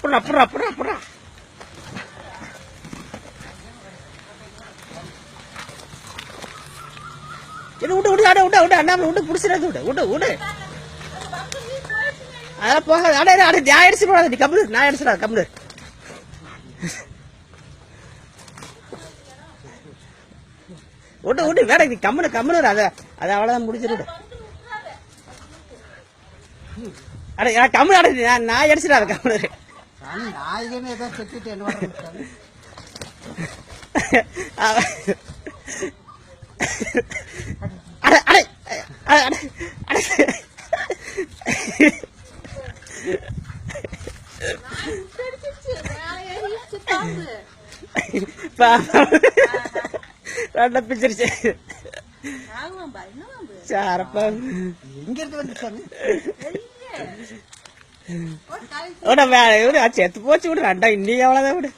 புறா புறா புறா புறா விடு விடு அட விட விட அண்ணாமலை விட்டு பிடிச்சிடாது விடு விடு விடு அதெல்லாம் போகாது அட அட நான் அடிச்சு போடாது நீ கம்முனு நான் அடிச்சிடாது கம்முனு விட்டு விட்டு வேற நீ கம்முனு கம்முனு அதை அதை அவ்வளோதான் முடிச்சிரு அட கம்முனு அட நான் அடிச்சிடாது கம்முனு ரெண்டா பிச்சிருச்சு சாரப்பா எங்க இருந்து வந்து செத்து போச்சு விடு ரெண்டா இன்னைக்கு எவ்வளவுதான் விடு